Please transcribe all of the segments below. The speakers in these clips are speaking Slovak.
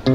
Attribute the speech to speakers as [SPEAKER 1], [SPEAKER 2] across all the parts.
[SPEAKER 1] Keď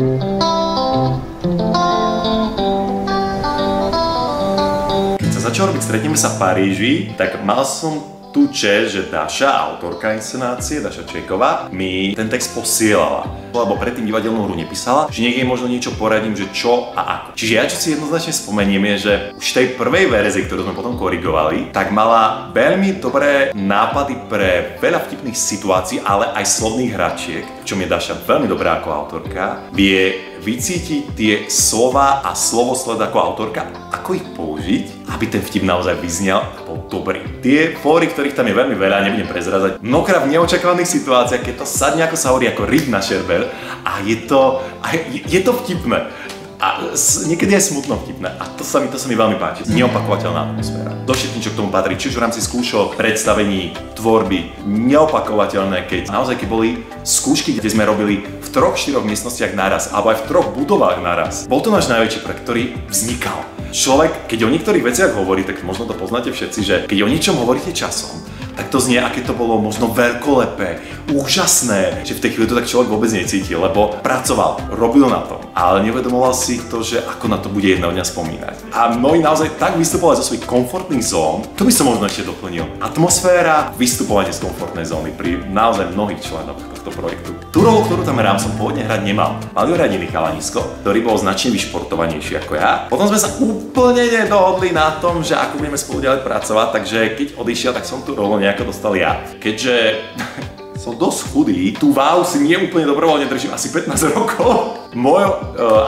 [SPEAKER 1] sa začalo robiť Stretneme sa v Paríži, tak mal som tú čest, že Daša, autorka inscenácie, Daša Čejková, mi ten text posielala. Lebo predtým divadelnú hru nepísala, že niekde možno niečo poradím, že čo a ako. Čiže ja čo si jednoznačne spomeniem je, že už v tej prvej verzii, ktorú sme potom korigovali, tak mala veľmi dobré nápady pre veľa vtipných situácií, ale aj slovných hračiek, v čom je Daša veľmi dobrá ako autorka. Vie vycítiť tie slova a slovosled ako autorka, ako ich použiť, aby ten vtip naozaj vyznel a bol dobrý. Tie fóry, ktorých tam je veľmi veľa, nebudem prezradzať, mnohokrát v neočakávaných situáciách, keď to sadne ako sa hovorí, ako ryb na šerber a je to vtipné. A niekedy aj smutno vtipné. A to sa mi veľmi páči. Neopakovateľná atmosféra. Do všetkým, čo k tomu patrí, či už v rámci skúšok, predstavení, tvorby, neopakovateľné, keď boli skúšky, kde sme robili v 3-4 miestnostiach naraz, alebo aj v 3 budovách naraz. Bol to náš najväčší projekt, ktorý vznikal. Človek, keď o niektorých veciach hovorí, tak možno to poznáte všetci, že keď o niečom hovoríte časom, tak to znie, aké to bolo možno veľkolepé, úžasné, že v tej chvíli to tak človek vôbec necítil, lebo pracoval, robil na tom, ale nevedomoval si to, že ako na to bude jedného dňa spomínať. A mnohí naozaj tak vystupovali zo svojich komfortných zón, to by som možno ešte doplnil. Atmosféra, vystupovanie z komfortnej zóny pri naozaj mnohých členoch tohto projektu. Tú rolu, ktorú tam hrám, som pôvodne hrať nemal. Mal ju hrať iný chalanisko, ktorý bol značne vyšportovanejší ako ja. Potom sme sa úplne nedohodli na tom, že ako budeme spolu ďalej pracovať, takže keď odišiel, tak som tú rolu nejako dostal ja. Keďže som dosť chudý, tú váhu si neúplne dobrovoľne držím asi 15 rokov. Mojou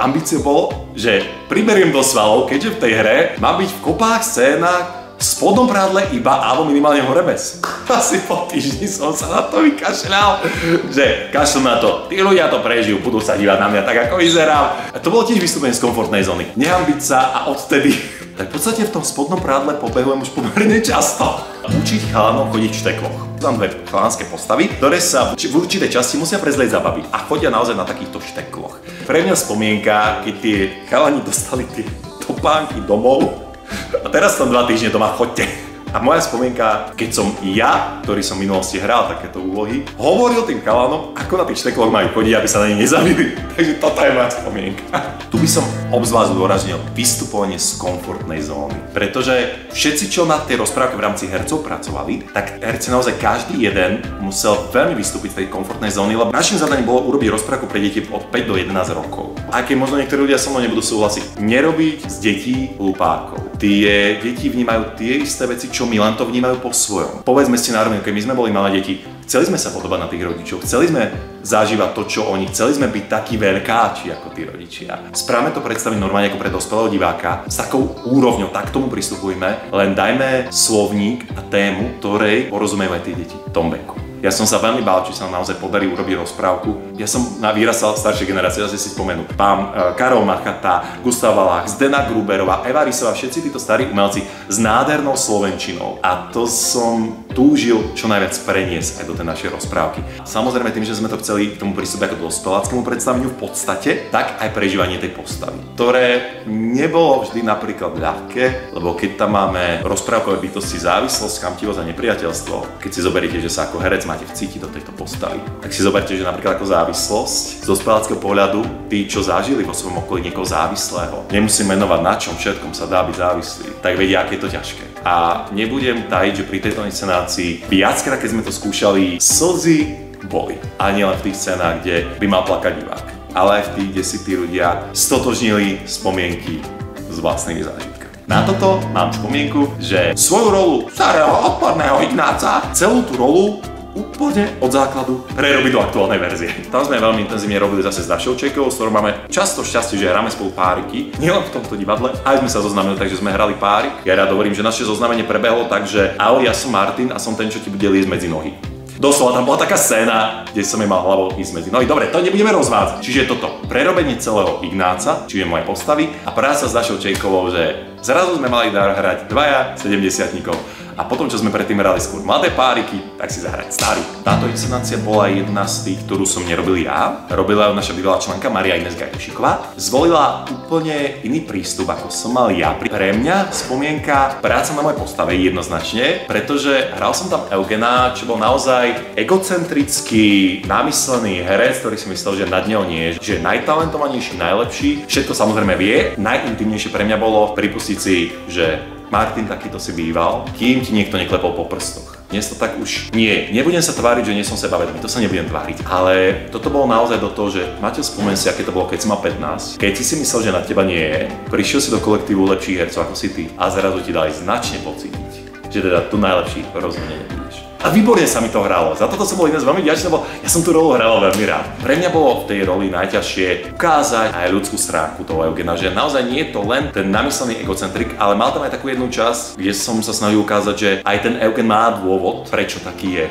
[SPEAKER 1] ambíciou bolo, že priberiem do svalov, keďže v tej hre má byť v kopách, scénach, v spodnom prádle iba, alebo minimálne hore bez. Asi po týždni som sa na to vykašľal, že kašľu na to, tí ľudia to prežijú, budú sa dívať na mňa tak, ako vyzerám. A to bolo tiež vystúpenie z komfortnej zóny. Nehambiť sa a odtedy, tak v podstate v tom spodnom prádle pobehujem už pomerne často. Učiť chalanov chodiť v štekloch. Tam 2 chalanské postavy, ktoré sa v určitej časti musia prezlieť zabaviť a chodia naozaj na takýchto štekloch. Pre mňa spomienka, keď tie chalani dostali tie topánky domov, a teraz tam 2 týždne doma, chodte. A moja spomienka, keď som ja, ktorý som v minulosti hral takéto úlohy, hovoril tým chalanom, ako na tých štekloch majú chodiť, aby sa na ne nezabili. Takže toto je moja spomienka. Tu by som obzvlášť zdôraznil vystupovanie z komfortnej zóny. Pretože všetci, čo na tej rozprávke v rámci hercov pracovali, tak herci naozaj každý jeden musel veľmi vystúpiť z tej komfortnej zóny, lebo našim zadaním bolo urobiť rozprávku pre deti od 5 do 11 rokov. A keď možno niektorí ľudia so mnou nebudú súhlasiť, nerobiť z detí hlupákov. Tie deti vnímajú tie isté veci, čo my, len to vnímajú po svojom. Povedzme si na rovinu, keď my sme boli malé deti, chceli sme sa podobať na tých rodičov, chceli sme zažívať to, čo oni, chceli sme byť takí veľkáči ako tí rodičia. Správame to predstaviť normálne ako pre dospelého diváka, s takou úrovňou, tak k tomu pristupujme, len dajme slovník a tému, ktorej porozumejú aj tie deti v tom veku. Ja som sa veľmi bál, či sa nám naozaj podarí urobiť rozprávku. Ja som vyrastal staršej generácie, zase si spomenú. Pán Karol Machata, Gustav Valach, Zdena Gruberová, Eva Rysová, všetci títo starí umelci s nádhernou slovenčinou. A to som túžil čo najviac preniesť aj do tej našej rozprávky. Samozrejme tým, že sme to chceli k tomu pristúpiť ako dospeláckému predstaveniu v podstate, tak aj prežívanie tej postavy, ktoré nebolo vždy napríklad ľahké, lebo keď tam máme rozprávkové bytosti závislosť, chamtivosť a nepriateľstvo, keď si zoberiete, že sa ako herec máte vcítiť do tejto postavy, tak si zoberte, že napríklad ako závislosť z dospeláckého pohľadu, tí, čo zažili vo svojom okolí niekoho závislého, nemusím menovať na čom všetkom sa dá byť závislý, tak vedia, aké je to ťažké. A nebudem tajiť, že pri tejto inscenácii viackrát, keď sme to skúšali, slzy boli. A nie len v tých scénách, kde by mal plakať divák, ale aj v tých, kde si tí ľudia stotožnili spomienky z vlastnými zážitkami. Na toto mám spomienku, že svoju rolu starého odporného Ignáca, celú tú rolu úplne od základu prerobiť do aktuálnej verzie. Tam sme veľmi intenzívne robili zase s Dašou Čejkovou, s ktorou máme často šťastie, že hráme spolu páriky. Nielen v tomto divadle, aj sme sa zoznamili, takže sme hrali párik. Ja rád hovorím, že naše zoznamenie prebehlo tak, že ahoj, ja som Martin a som ten, čo ti bude liesť medzi nohy. Doslova tam bola taká scéna, kde som jej mal hlavou ísť medzi nohy. Dobre, to nebudeme rozvádzať. Čiže toto, prerobenie celého Ignáca, čiže mojej postavy a práca s Dašou Čejkovou, že zrazu sme mali dar hrať 2 70-tníkov. a potom, čo sme predtým hrali skôr mladé páriky, tak si zahrať starý. Táto inscenácia bola jedna z tých, ktorú som nerobil ja. Robila ju naša bývalá členka Maria Ines Gajdušíková. Zvolila úplne iný prístup, ako som mal ja. Pre mňa spomienka práca na mojej postave jednoznačne, pretože hral som tam Eugena, čo bol naozaj egocentrický, namyslený herec, ktorý si myslel, že nad ňou nie je, že je najtalentovanejší, najlepší, všetko samozrejme vie. Najintimnejšie pre mňa bolo pripustiť si, že Martin, takýto si býval, kým ti niekto neklepol po prstoch. Dnes to tak už nie. Nebudem sa tváriť, že nie som sebavedomý, to sa nebudem tváriť. Ale toto bolo naozaj do toho, že Mateo, spomen si, aké to bolo, keď si mal 15. Keď si myslel, že na teba nie je, prišiel si do kolektívu lepších hercov ako si ty a zrazu ti dali značne pocítiť, že teda tu najlepší rozhodne nebudeš. A výborne sa mi to hralo. Za toto som bol Ines veľmi vďačný, lebo ja som tú rolu hral veľmi rád. Pre mňa bolo v tej roli najťažšie ukázať aj ľudskú stránku toho Eugena, že naozaj nie je to len ten namyslený egocentrik, ale mal tam aj takú jednu časť, kde som sa snažil ukázať, že aj ten Eugen má dôvod, prečo taký je.